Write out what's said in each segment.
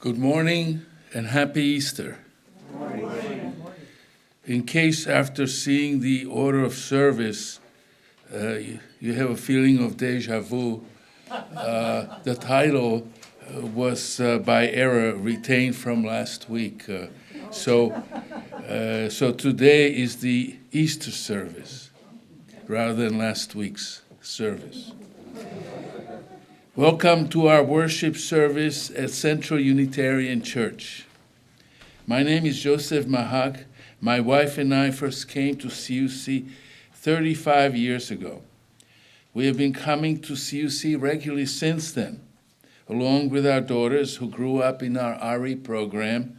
Good morning and happy Easter. Good morning. In case after seeing the order of service, you have a feeling of deja vu, the title was by error retained from last week. So today is the Easter service rather than last week's service. Welcome to our worship service at Central Unitarian Church. My name is Josef Machac. My wife and I first came to CUC 35 years ago. We have been coming to CUC regularly since then, along with our daughters who grew up in our RE program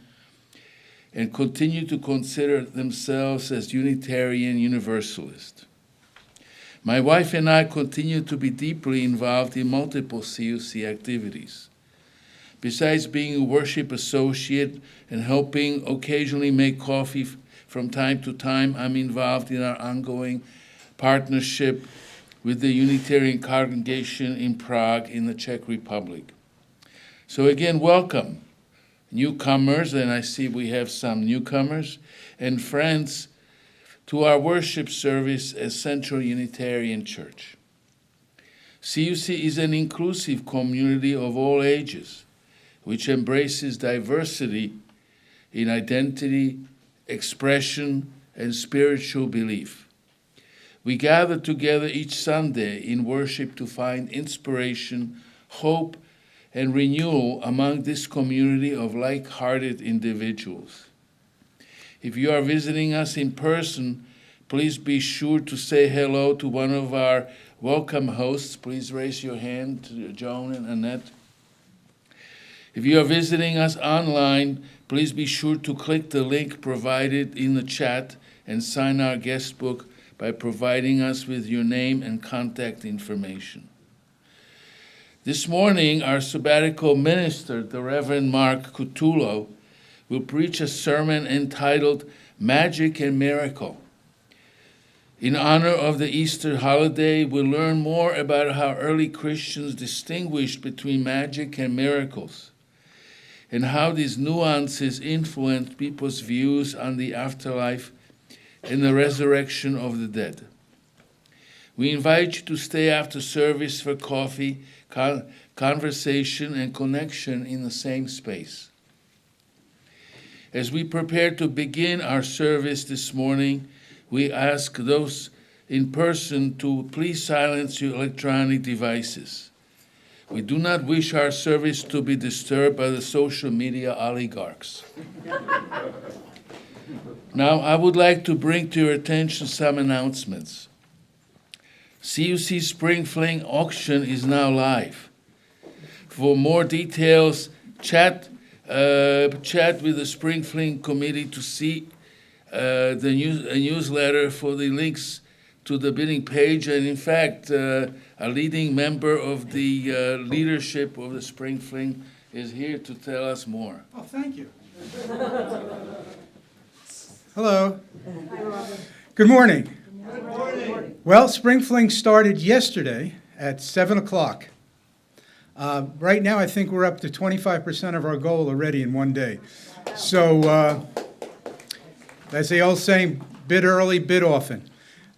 and continue to consider themselves as Unitarian Universalists. My wife and I continue to be deeply involved in multiple CUC activities. Besides being a worship associate and helping occasionally make coffee from time to time, I'm involved in our ongoing partnership with the Unitarian congregation in Prague in the Czech Republic. So again, welcome, newcomers, and I see we have some newcomers, and friends to our worship service at Central Unitarian Church. CUC is an inclusive community of all ages, which embraces diversity in identity, expression, and spiritual belief. We gather together each Sunday in worship to find inspiration, hope, and renewal among this community of like-hearted individuals. If you are visiting us in person, please be sure to say hello to one of our welcome hosts. Please raise your hand to Joan and Annette. If you are visiting us online, please be sure to click the link provided in the chat and sign our guest book by providing us with your name and contact information. This morning, our sabbatical minister, the Reverend Mark Cutolo, will preach a sermon entitled Magic and Miracle. In honor of the Easter holiday, we'll learn more about how early Christians distinguished between magic and miracles, and how these nuances influenced people's views on the afterlife and the resurrection of the dead. We invite you to stay after service for coffee, conversation, and connection in the same space. As we prepare to begin our service this morning, we ask those in person to please silence your electronic devices. We do not wish our service to be disturbed by the social media oligarchs. Now, I would like to bring to your attention some announcements. CUC Spring Fling auction is now live. For more details, chat with the Spring Fling committee to see a newsletter for the links to the bidding page. And in fact, a leading member of the leadership of the Spring Fling is here to tell us more. Oh, thank you. Hello. Good morning. Good morning. Well, Spring Fling started yesterday at 7 o'clock. Right now, I think we're up to 25% of our goal already in one day. So, as the old saying, bid early, bid often.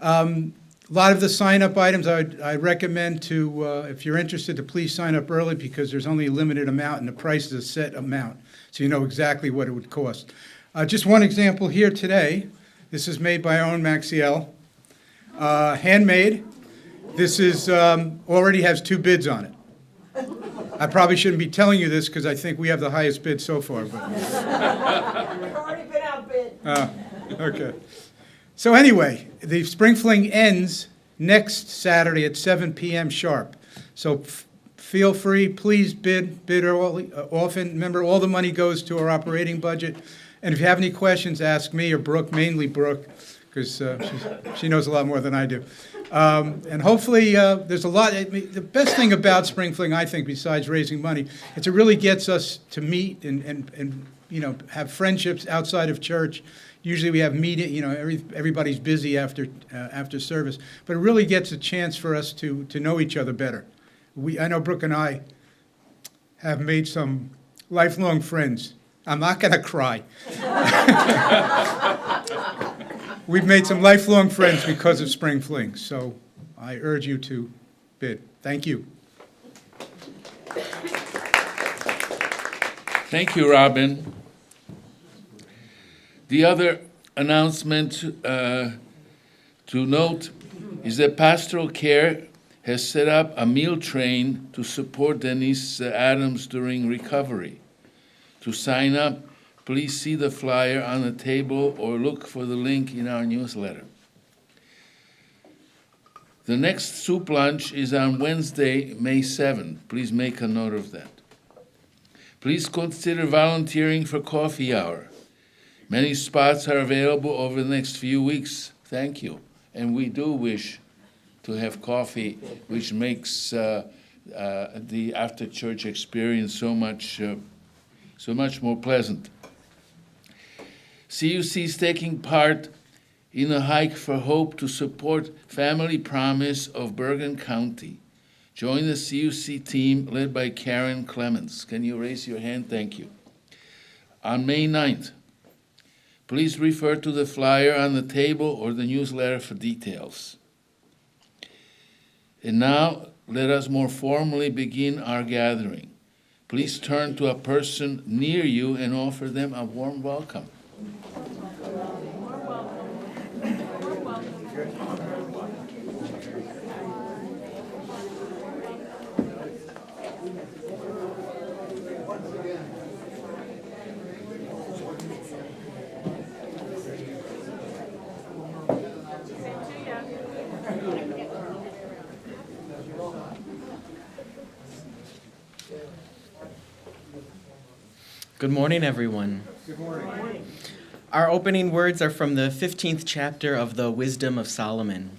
A lot of the sign-up items I recommend to, if you're interested, to please sign up early because there's only a limited amount and the price is a set amount, so you know exactly what it would cost. Just one example here today. This is made by our own Maxiel. Handmade. This is already has 2 bids on it. I probably shouldn't be telling you this because I think we have the highest bid so far. But Already been outbid. Okay. So anyway, the Spring Fling ends next Saturday at 7 p.m. sharp. So feel free, please bid early, often. Remember, all the money goes to our operating budget. And if you have any questions, ask me or Brooke, mainly Brooke, because she knows a lot more than I do. And hopefully there's a lot. The best thing about Spring Fling, I think, besides raising money, is it really gets us to meet and have friendships outside of church. Usually we have meeting, everybody's busy after service, but it really gets a chance for us to know each other better. I know Brooke and I have made some lifelong friends. I'm not going to cry. We've made some lifelong friends because of Spring Fling, so I urge you to bid. Thank you. Thank you, Robin. The other announcement to note is that Pastoral Care has set up a meal train to support Denise Adams during recovery. To sign up, please see the flyer on the table or look for the link in our newsletter. The next soup lunch is on Wednesday, May 7th. Please make a note of that. Please consider volunteering for coffee hour. Many spots are available over the next few weeks. Thank you. And we do wish to have coffee, which makes the after-church experience so much more pleasant. CUC is taking part in a hike for hope to support Family Promise of Bergen County. Join the CUC team led by Karen Clements. Can you raise your hand? Thank you. On May 9th, please refer to the flyer on the table or the newsletter for details. And now, let us more formally begin our gathering. Please turn to a person near you and offer them a warm welcome. Good morning, everyone. Good morning. Our opening words are from the 15th chapter of the Wisdom of Solomon.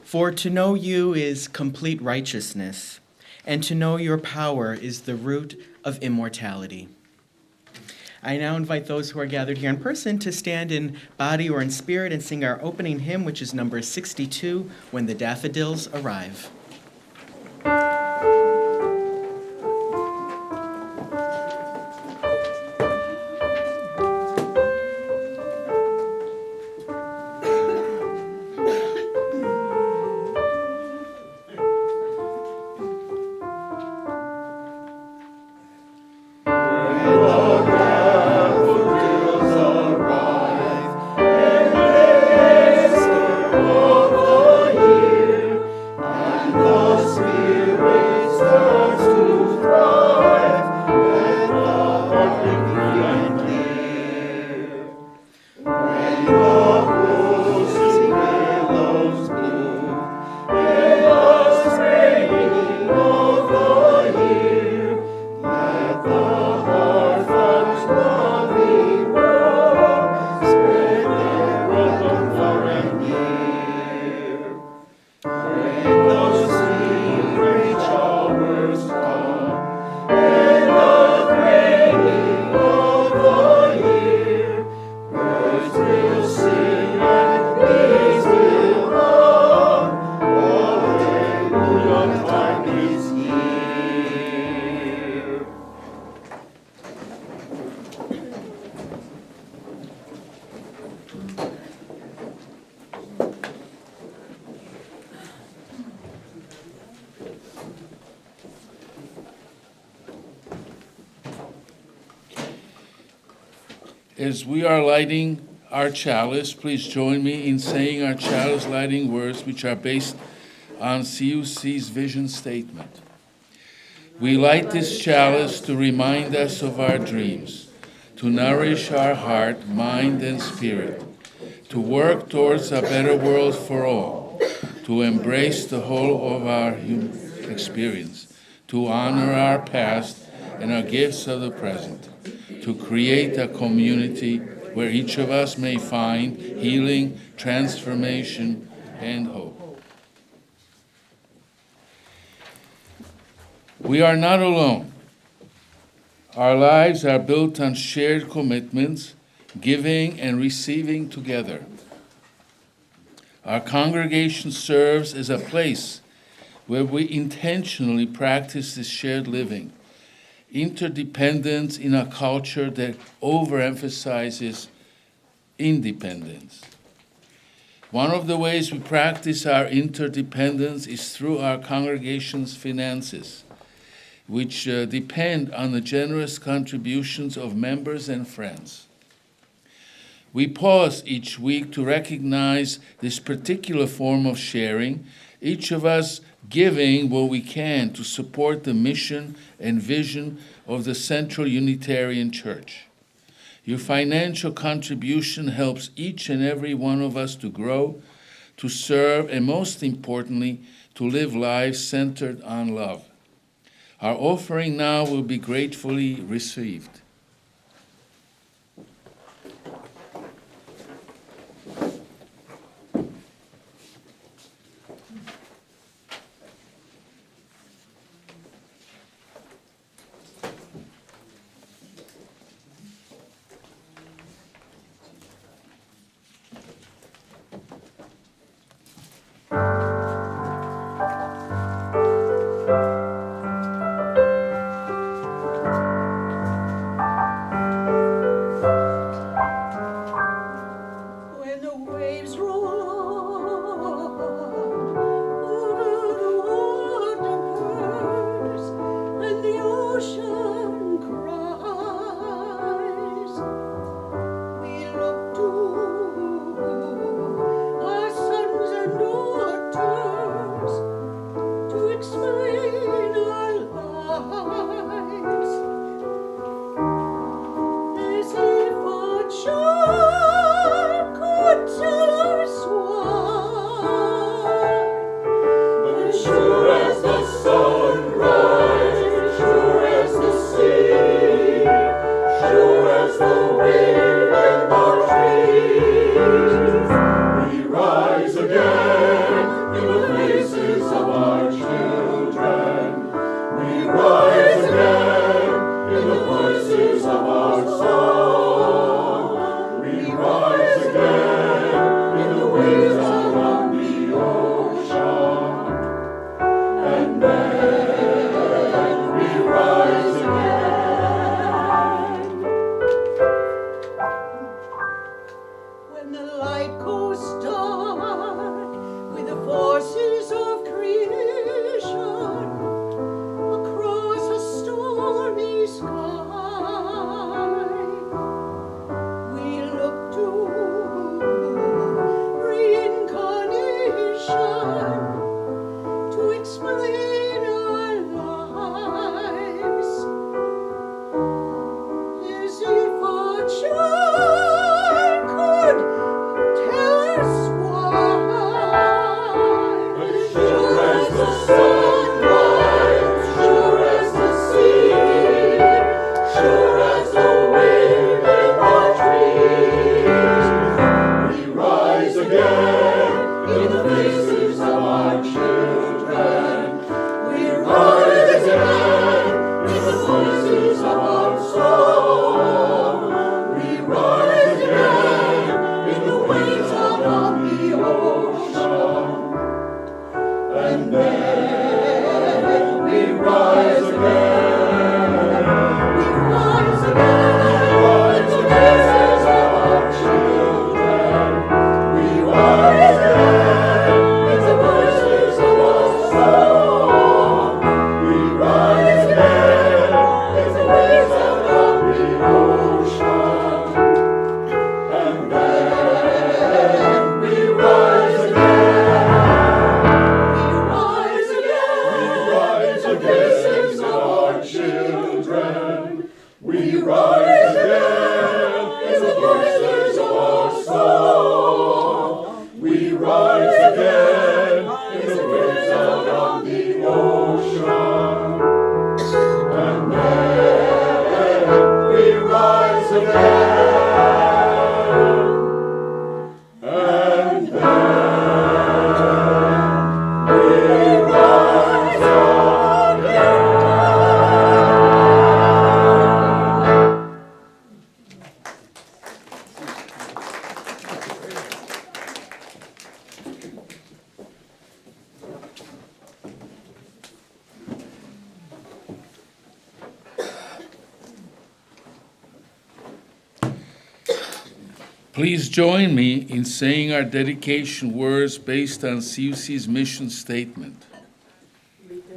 For to know you is complete righteousness, and to know your power is the root of immortality. I now invite those who are gathered here in person to stand in body or in spirit and sing our opening hymn, which is number 62, When the Daffodils Arrive. As we are lighting our chalice, please join me in saying our chalice lighting words, which are based on CUC's vision statement. We light this chalice to remind us of our dreams, to nourish our heart, mind, and spirit, to work towards a better world for all, to embrace the whole of our human experience, to honor our past and our gifts of the present, to create a community where each of us may find healing, transformation, and hope. We are not alone. Our lives are built on shared commitments, giving and receiving together. Our congregation serves as a place where we intentionally practice this shared living interdependence in a culture that overemphasizes independence. One of the ways we practice our interdependence is through our congregation's finances, which depend on the generous contributions of members and friends. We pause each week to recognize this particular form of sharing, each of us giving what we can to support the mission and vision of the Central Unitarian Church. Your financial contribution helps each and every one of us to grow, to serve, and most importantly, to live lives centered on love. Our offering now will be gratefully received. When the waves roll over the waters and the ocean cries, we look to our sons and daughters to explain our lives, as if our child could tell us why. As sure as the sun rises, sure as the sea, sure as the wind in the trees, we rise again in the faces of our children. We rise again in the voices of our song. We rise again in the waves out on the ocean. And then we rise again. When the light goes dark with the forces of creation across a stormy sky, we look to reincarnation to explain our lives, as if our child could tell us why. Sure as the sun rises, sure as the sea, sure as the wind in the trees, we rise again in the faces of our children. We rise again in the voices of our song. We rise again in the waves out on the ocean. And then we rise again. We rise again in the faces of our children. We rise again in the voices of our song. We rise again in the waves out on the ocean. And then we rise again. We rise again in the faces of our children. We rise again in the voices of our song. We rise again in the waves out on the ocean. And then we rise again. And then we rise again. Please join me in saying our dedication words based on CUC's mission statement.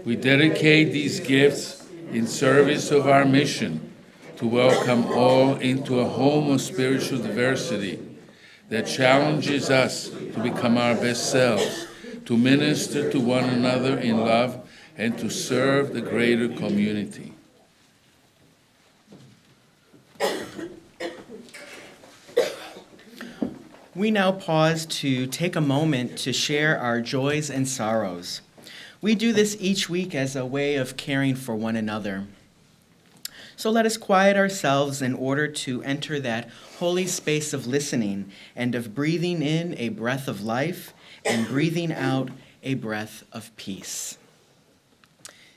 We dedicate these gifts in service of our mission to welcome all into a home of spiritual diversity that challenges us to become our best selves, to minister to one another in love, and to serve the greater community. We now pause to take a moment to share our joys and sorrows. We do this each week as a way of caring for one another. So let us quiet ourselves in order to enter that holy space of listening and of breathing in a breath of life and breathing out a breath of peace.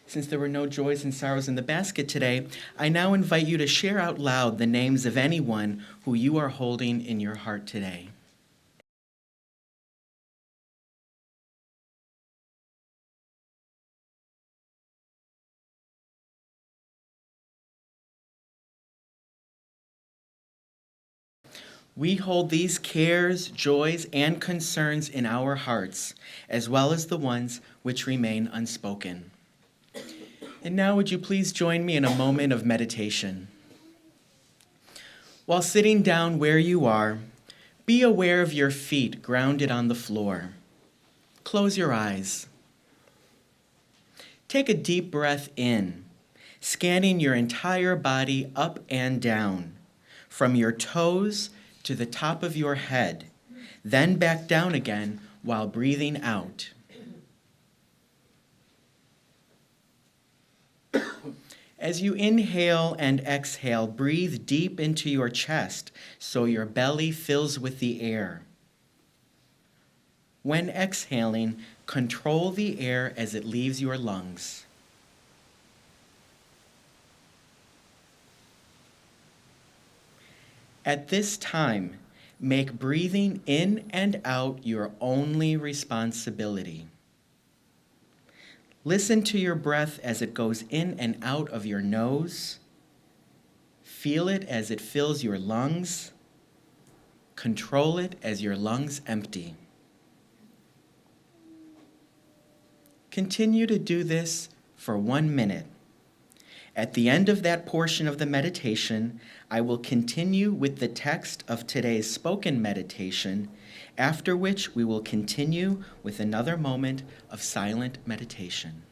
Since there were no joys and sorrows in the basket today, I now invite you to share out loud the names of anyone who you are holding in your heart today. We hold these cares, joys, and concerns in our hearts, as well as the ones which remain unspoken. And now would you please join me in a moment of meditation. While sitting down where you are, be aware of your feet grounded on the floor. Close your eyes. Take a deep breath in, scanning your entire body up and down, from your toes to the top of your head, then back down again while breathing out. As you inhale and exhale, breathe deep into your chest so your belly fills with the air. When exhaling, control the air as it leaves your lungs. At this time, make breathing in and out your only responsibility. Listen to your breath as it goes in and out of your nose. Feel it as it fills your lungs. Control it as your lungs empty. Continue to do this for 1 minute. At the end of that portion of the meditation, I will continue with the text of today's spoken meditation, after which we will continue with another moment of silent meditation.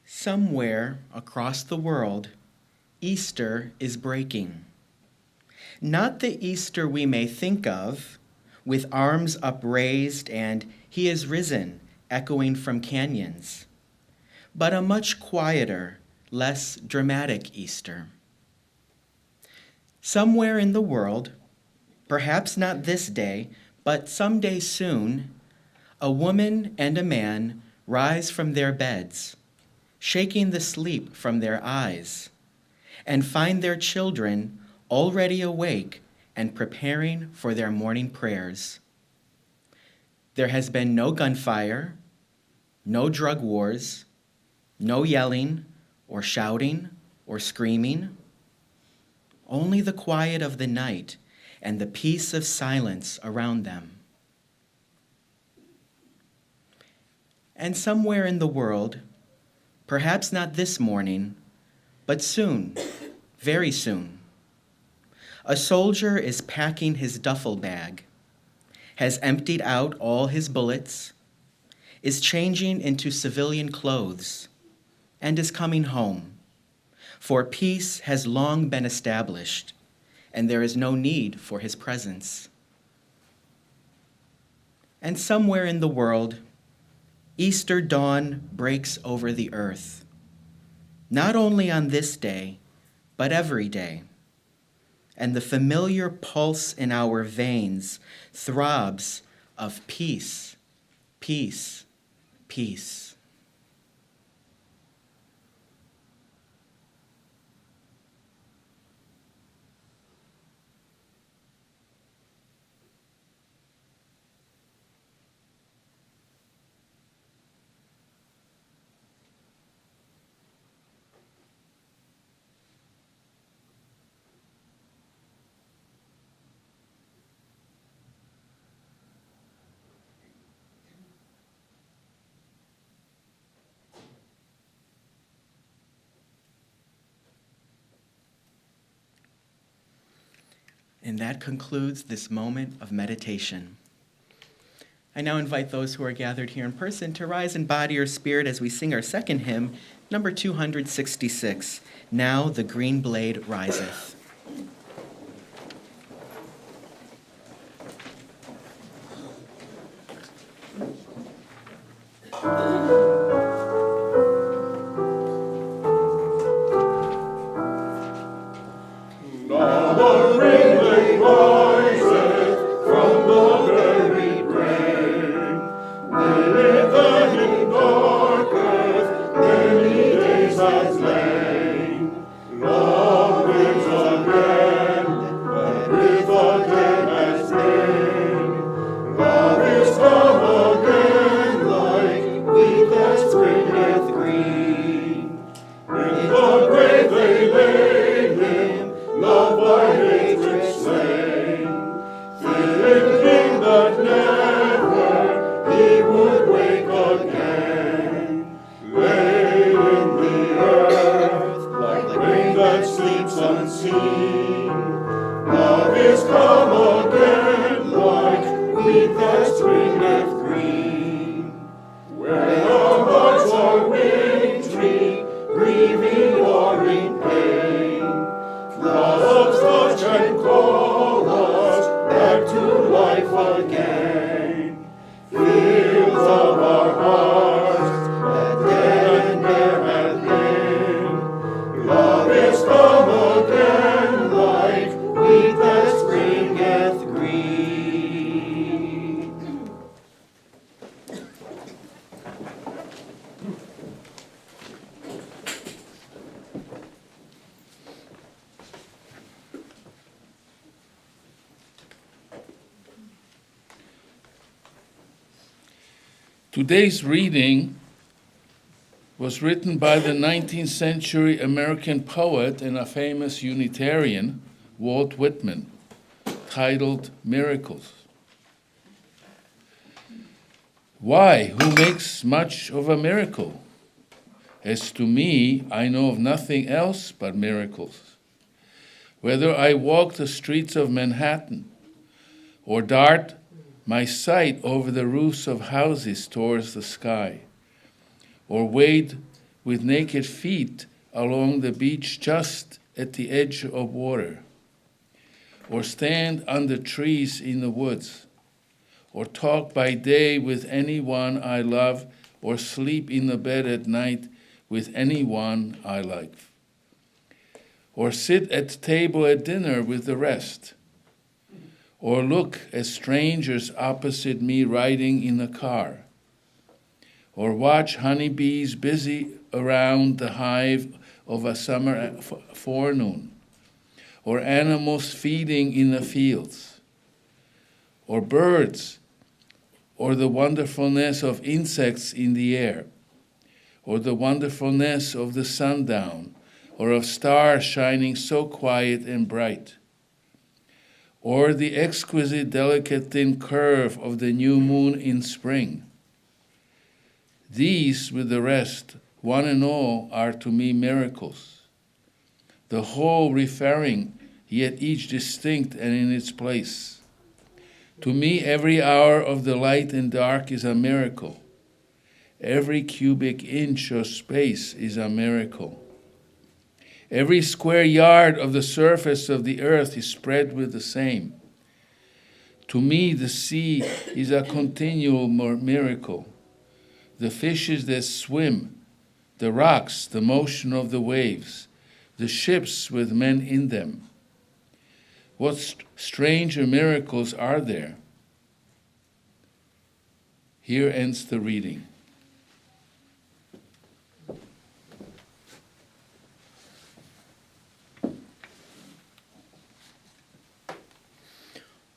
Somewhere across the world, Easter is breaking. Not the Easter we may think of, with arms upraised and "He is risen" echoing from canyons, but a much quieter, less dramatic Easter. Somewhere in the world, perhaps not this day, but someday soon, a woman and a man rise from their beds, shaking the sleep from their eyes, and find their children already awake and preparing for their morning prayers. There has been no gunfire, no drug wars, no yelling or shouting or screaming, only the quiet of the night and the peace of silence around them. And somewhere in the world, perhaps not this morning, but soon, very soon, a soldier is packing his duffel bag, has emptied out all his bullets, is changing into civilian clothes, and is coming home. For peace has long been established, and there is no need for his presence. And somewhere in the world, Easter dawn breaks over the earth, not only on this day, but every day. And the familiar pulse in our veins throbs of peace, peace, peace. And that concludes this moment of meditation. I now invite those who are gathered here in person to rise in body or spirit as we sing our second hymn, number 266, Now the Green Blade Riseth. Today's reading was written by the 19th century American poet and a famous Unitarian, Walt Whitman, titled Miracles. Why? Who makes much of a miracle? As to me, I know of nothing else but miracles. Whether I walk the streets of Manhattan or dart my sight over the roofs of houses towards the sky, or wade with naked feet along the beach just at the edge of water, or stand under trees in the woods, or talk by day with anyone I love, or sleep in the bed at night with anyone I like, or sit at table at dinner with the rest, or look at strangers opposite me riding in a car, or watch honeybees busy around the hive of a summer forenoon, or animals feeding in the fields, or birds, or the wonderfulness of insects in the air, or the wonderfulness of the sundown, or of stars shining so quiet and bright, or the exquisite, delicate, thin curve of the new moon in spring. These, with the rest, one and all, are to me miracles, the whole referring, yet each distinct and in its place. To me, every hour of the light and dark is a miracle. Every cubic inch of space is a miracle. Every square yard of the surface of the earth is spread with the same. To me, the sea is a continual miracle. The fishes that swim, the rocks, the motion of the waves, the ships with men in them. What stranger miracles are there? Here ends the reading.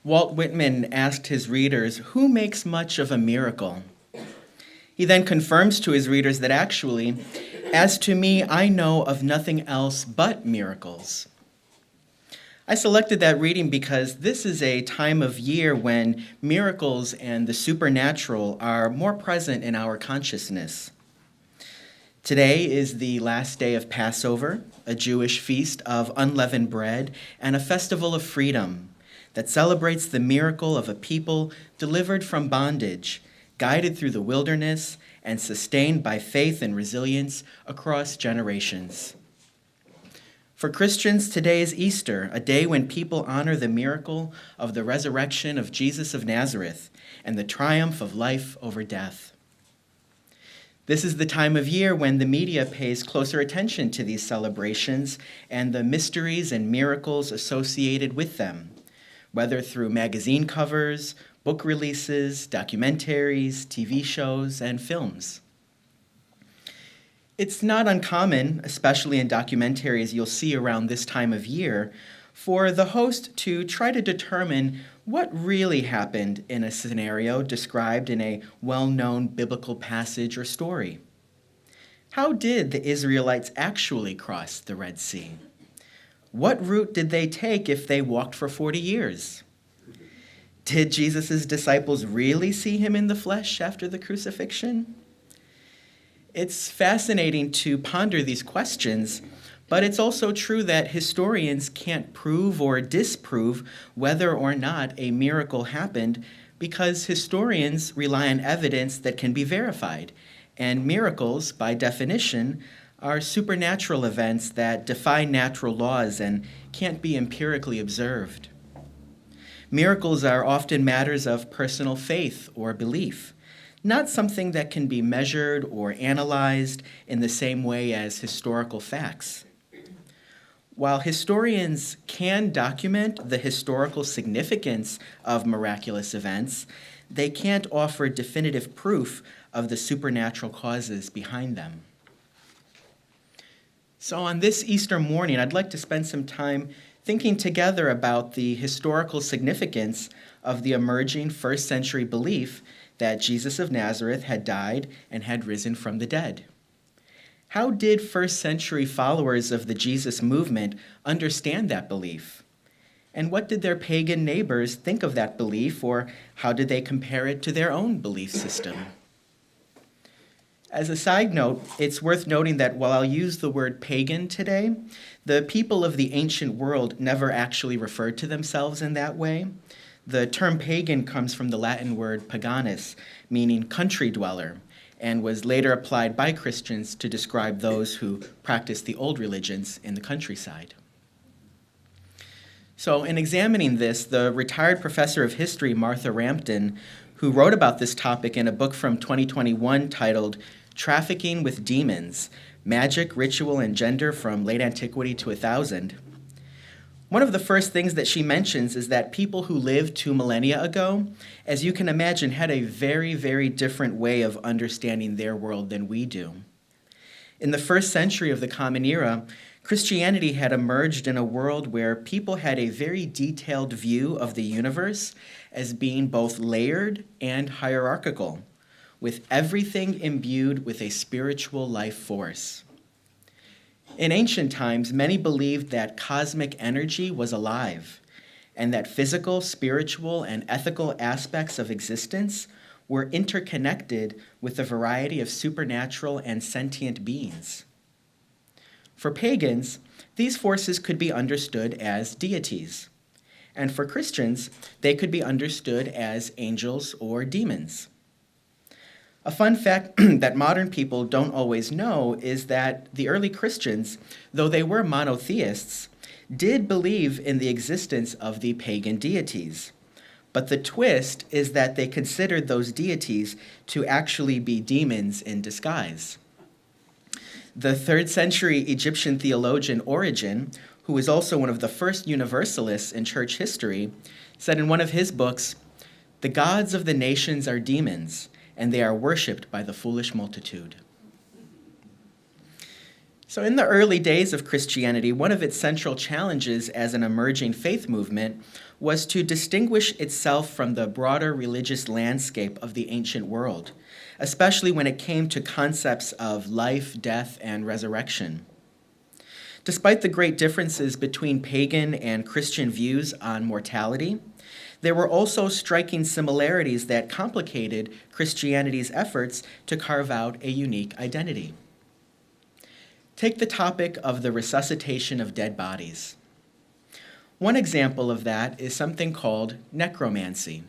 Walt Whitman asked his readers, who makes much of a miracle? He then confirms to his readers that actually, as to me, I know of nothing else but miracles. I selected that reading because this is a time of year when miracles and the supernatural are more present in our consciousness. Today is the last day of Passover, a Jewish feast of unleavened bread and a festival of freedom that celebrates the miracle of a people delivered from bondage, guided through the wilderness, and sustained by faith and resilience across generations. For Christians, today is Easter, a day when people honor the miracle of the resurrection of Jesus of Nazareth and the triumph of life over death. This is the time of year when the media pays closer attention to these celebrations and the mysteries and miracles associated with them, whether through magazine covers, book releases, documentaries, TV shows, and films. It's not uncommon, especially in documentaries you'll see around this time of year, for the host to try to determine what really happened in a scenario described in a well-known biblical passage or story. How did the Israelites actually cross the Red Sea? What route did they take if they walked for 40 years? Did Jesus' disciples really see him in the flesh after the crucifixion? It's fascinating to ponder these questions, but it's also true that historians can't prove or disprove whether or not a miracle happened because historians rely on evidence that can be verified, and miracles, by definition, are supernatural events that defy natural laws and can't be empirically observed. Miracles are often matters of personal faith or belief, not something that can be measured or analyzed in the same way as historical facts. While historians can document the historical significance of miraculous events, they can't offer definitive proof of the supernatural causes behind them. So on this Easter morning, I'd like to spend some time thinking together about the historical significance of the emerging first century belief that Jesus of Nazareth had died and had risen from the dead. How did first century followers of the Jesus movement understand that belief? And what did their pagan neighbors think of that belief, or how did they compare it to their own belief system? As a side note, it's worth noting that while I'll use the word pagan today, the people of the ancient world never actually referred to themselves in that way. The term pagan comes from the Latin word paganus, meaning country dweller, and was later applied by Christians to describe those who practiced the old religions in the countryside. So in examining this, the retired professor of history, Martha Rampton, who wrote about this topic in a book from 2021 titled Trafficking with Demons, Magic, Ritual, and Gender from Late Antiquity to 1000. One of the first things that she mentions is that people who lived 2 millennia ago, as you can imagine, had a very, very different way of understanding their world than we do. In the first century of the Common Era, Christianity had emerged in a world where people had a very detailed view of the universe as being both layered and hierarchical, with everything imbued with a spiritual life force. In ancient times, many believed that cosmic energy was alive, and that physical, spiritual, and ethical aspects of existence were interconnected with a variety of supernatural and sentient beings. For pagans, these forces could be understood as deities, and for Christians, they could be understood as angels or demons. A fun fact that modern people don't always know is that the early Christians, though they were monotheists, did believe in the existence of the pagan deities. But the twist is that they considered those deities to actually be demons in disguise. The 3rd century Egyptian theologian Origen, who was also one of the first universalists in church history, said in one of his books, "The gods of the nations are demons, and they are worshipped by the foolish multitude." So in the early days of Christianity, one of its central challenges as an emerging faith movement was to distinguish itself from the broader religious landscape of the ancient world, especially when it came to concepts of life, death, and resurrection. Despite the great differences between pagan and Christian views on mortality, there were also striking similarities that complicated Christianity's efforts to carve out a unique identity. Take the topic of the resuscitation of dead bodies. One example of that is something called necromancy.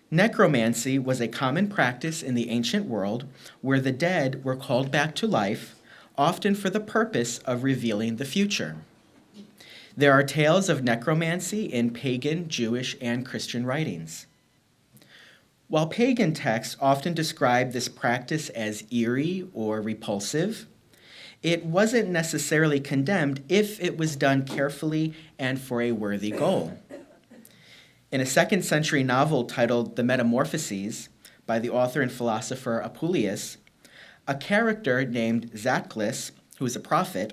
Necromancy was a common practice in the ancient world where the dead were called back to life, often for the purpose of revealing the future. There are tales of necromancy in pagan, Jewish, and Christian writings. While pagan texts often describe this practice as eerie or repulsive, it wasn't necessarily condemned if it was done carefully and for a worthy goal. In a 2nd century novel titled The Metamorphoses by the author and philosopher Apuleius, a character named Zacchus, who is a prophet,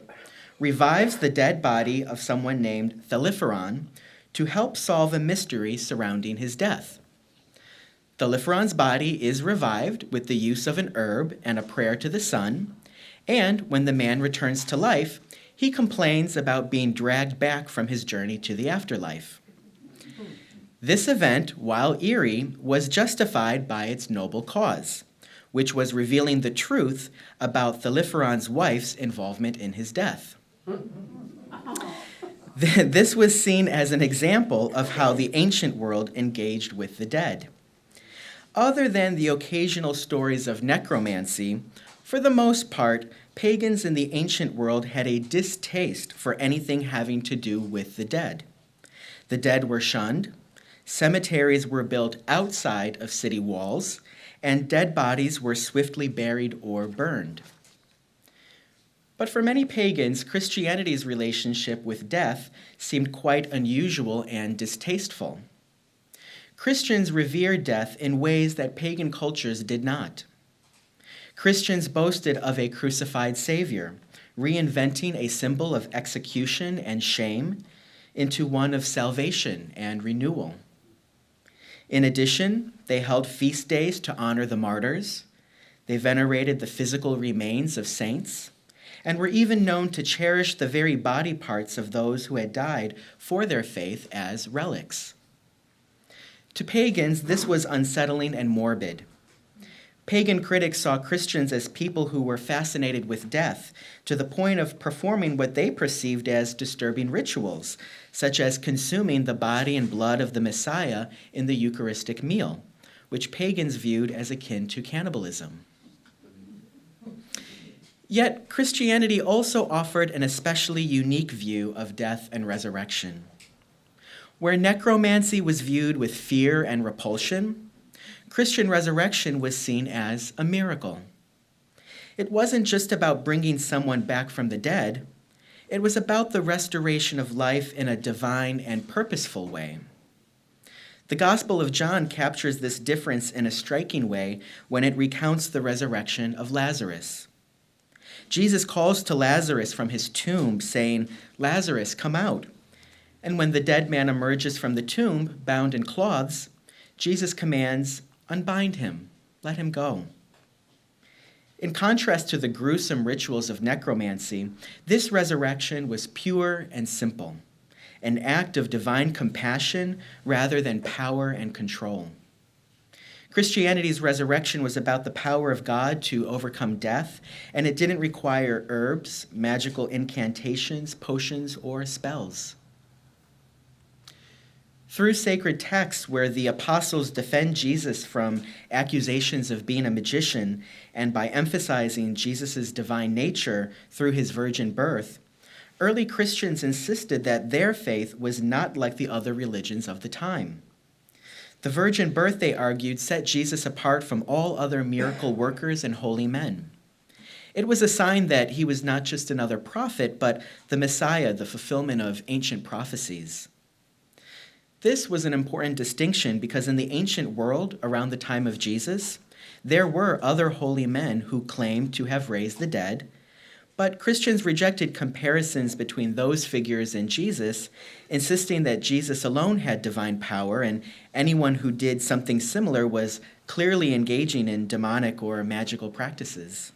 revives the dead body of someone named Thaliferon to help solve a mystery surrounding his death. Thaliferon's body is revived with the use of an herb and a prayer to the sun, and when the man returns to life, he complains about being dragged back from his journey to the afterlife. This event, while eerie, was justified by its noble cause, which was revealing the truth about Thaliferon's wife's involvement in his death. This was seen as an example of how the ancient world engaged with the dead. Other than the occasional stories of necromancy, for the most part, pagans in the ancient world had a distaste for anything having to do with the dead. The dead were shunned, cemeteries were built outside of city walls, and dead bodies were swiftly buried or burned. But for many pagans, Christianity's relationship with death seemed quite unusual and distasteful. Christians revered death in ways that pagan cultures did not. Christians boasted of a crucified Savior, reinventing a symbol of execution and shame into one of salvation and renewal. In addition, they held feast days to honor the martyrs. They venerated the physical remains of saints, and were even known to cherish the very body parts of those who had died for their faith as relics. To pagans, this was unsettling and morbid. Pagan critics saw Christians as people who were fascinated with death to the point of performing what they perceived as disturbing rituals, such as consuming the body and blood of the Messiah in the Eucharistic meal, which pagans viewed as akin to cannibalism. Yet, Christianity also offered an especially unique view of death and resurrection. Where necromancy was viewed with fear and repulsion, Christian resurrection was seen as a miracle. It wasn't just about bringing someone back from the dead. It was about the restoration of life in a divine and purposeful way. The Gospel of John captures this difference in a striking way when it recounts the resurrection of Lazarus. Jesus calls to Lazarus from his tomb, saying, "Lazarus, come out." And when the dead man emerges from the tomb, bound in cloths, Jesus commands, "Unbind him, let him go." In contrast to the gruesome rituals of necromancy, this resurrection was pure and simple, an act of divine compassion rather than power and control. Christianity's resurrection was about the power of God to overcome death, and it didn't require herbs, magical incantations, potions, or spells. Through sacred texts where the apostles defend Jesus from accusations of being a magician, and by emphasizing Jesus' divine nature through his virgin birth, early Christians insisted that their faith was not like the other religions of the time. The virgin birth, they argued, set Jesus apart from all other miracle workers and holy men. It was a sign that he was not just another prophet, but the Messiah, the fulfillment of ancient prophecies. This was an important distinction because in the ancient world around the time of Jesus, there were other holy men who claimed to have raised the dead, but Christians rejected comparisons between those figures and Jesus, insisting that Jesus alone had divine power, and anyone who did something similar was clearly engaging in demonic or magical practices.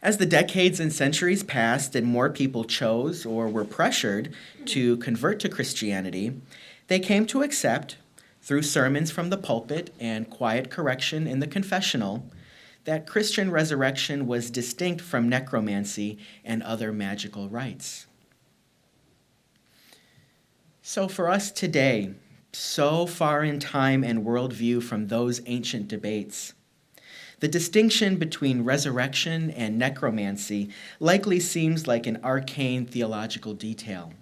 As the decades and centuries passed and more people chose or were pressured to convert to Christianity, they came to accept, through sermons from the pulpit and quiet correction in the confessional, that Christian resurrection was distinct from necromancy and other magical rites. So for us today, so far in time and worldview from those ancient debates, the distinction between resurrection and necromancy likely seems like an arcane theological detail.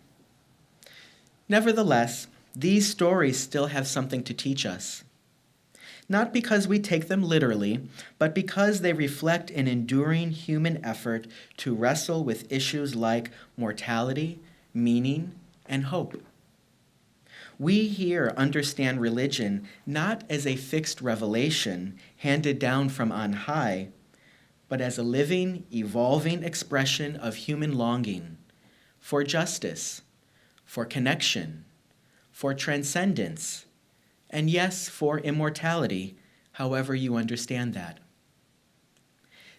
Nevertheless, these stories still have something to teach us. Not because we take them literally, but because they reflect an enduring human effort to wrestle with issues like mortality, meaning, and hope. We here understand religion not as a fixed revelation handed down from on high, but as a living, evolving expression of human longing for justice, for connection, for transcendence, and yes, for immortality, however you understand that.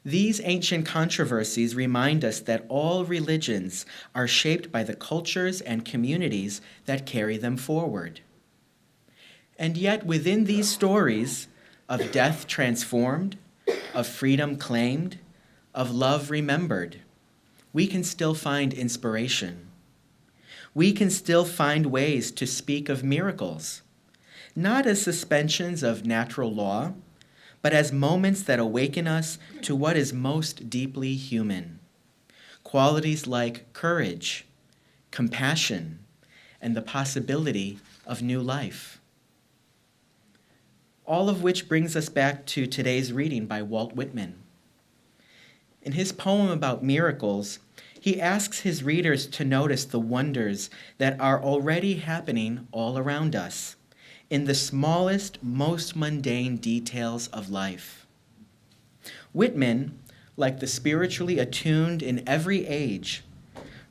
These ancient controversies remind us that all religions are shaped by the cultures and communities that carry them forward. And yet, within these stories of death transformed, of freedom claimed, of love remembered, we can still find inspiration. We can still find ways to speak of miracles, not as suspensions of natural law, but as moments that awaken us to what is most deeply human. Qualities like courage, compassion, and the possibility of new life. All of which brings us back to today's reading by Walt Whitman. In his poem about miracles, he asks his readers to notice the wonders that are already happening all around us, in the smallest, most mundane details of life. Whitman, like the spiritually attuned in every age,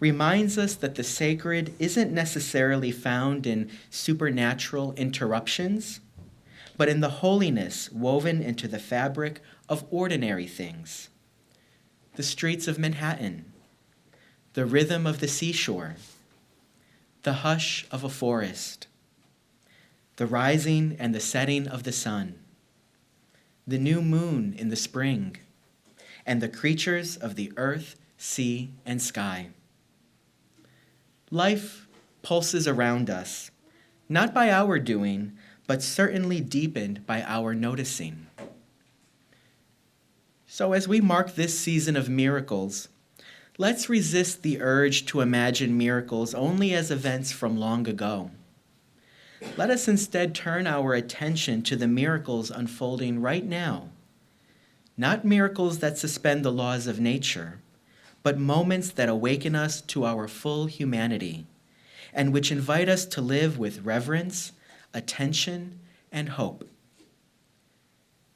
reminds us that the sacred isn't necessarily found in supernatural interruptions, but in the holiness woven into the fabric of ordinary things. The streets of Manhattan, the rhythm of the seashore, the hush of a forest, the rising and the setting of the sun, the new moon in the spring, and the creatures of the earth, sea, and sky. Life pulses around us, not by our doing, but certainly deepened by our noticing. So as we mark this season of miracles, let's resist the urge to imagine miracles only as events from long ago. Let us instead turn our attention to the miracles unfolding right now. Not miracles that suspend the laws of nature, but moments that awaken us to our full humanity, and which invite us to live with reverence, attention, and hope.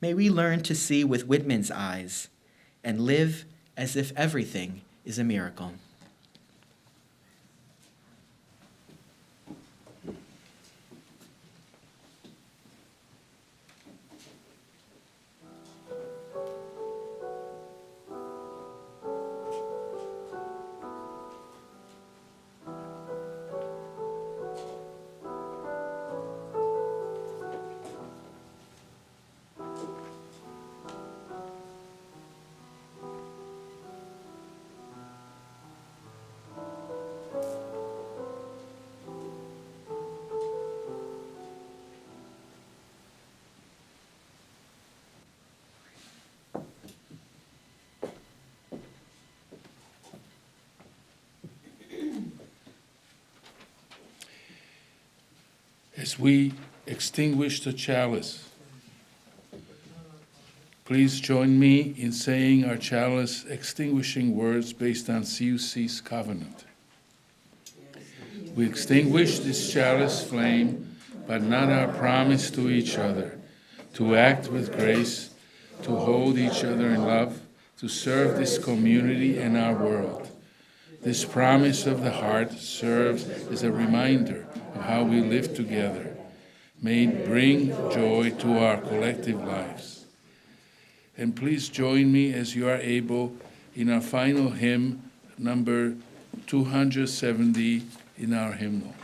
May we learn to see with Whitman's eyes and live as if everything is a miracle. as we extinguish the chalice, please join me in saying our chalice extinguishing words based on CUC's covenant. We extinguish this chalice flame, but not our promise to each other, to act with grace, to hold each other in love, to serve this community and our world. This promise of the heart serves as a reminder of how we live together. May it bring joy to our collective lives. And please join me as you are able in our final hymn, number 270 in our hymnal.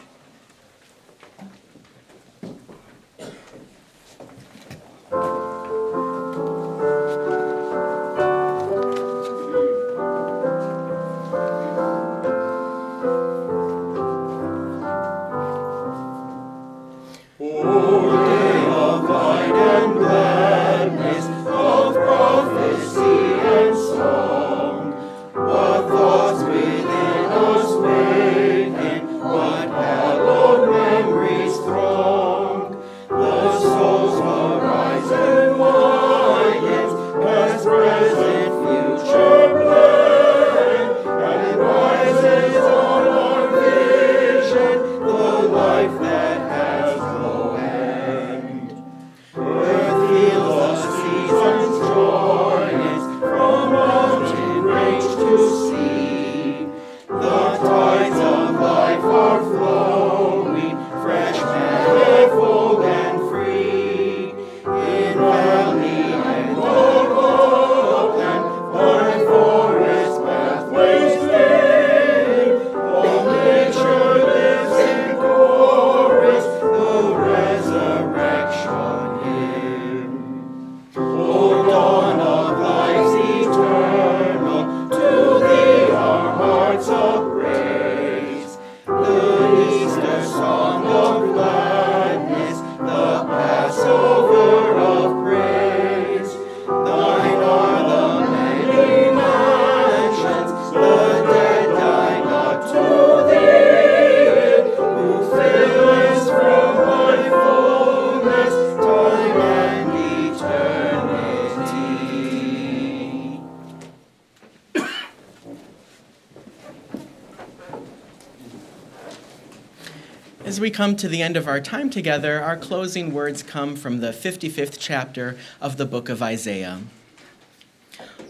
As we come to the end of our time together, our closing words come from the 55th chapter of the book of Isaiah.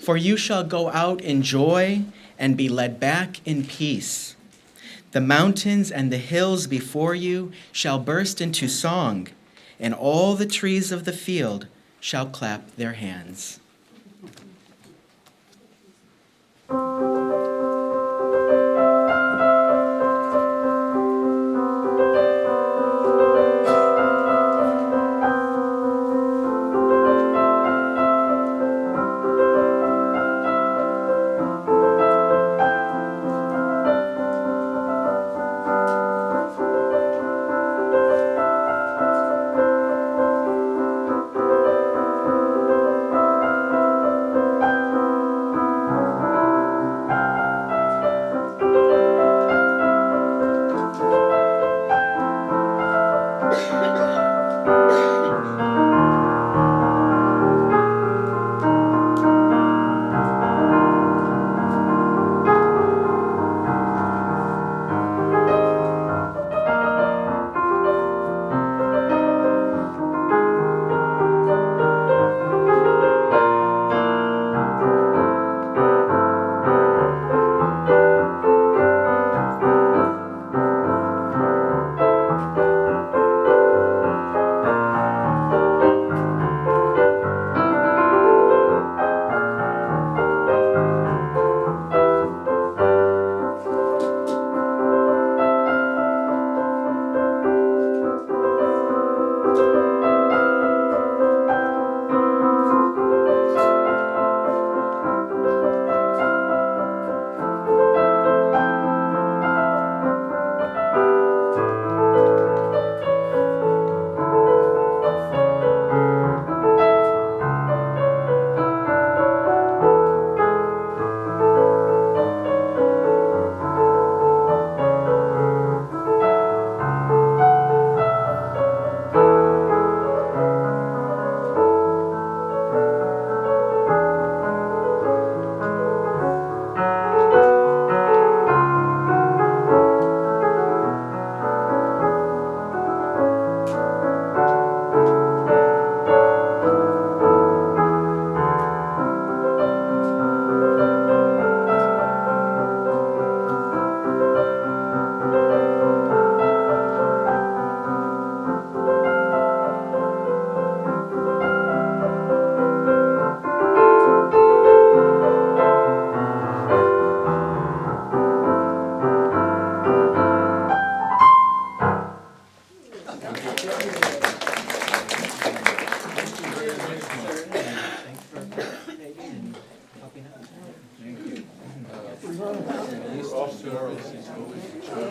For you shall go out in joy and be led back in peace. The mountains and the hills before you shall burst into song, and all the trees of the field shall clap their hands. minister service is always the church.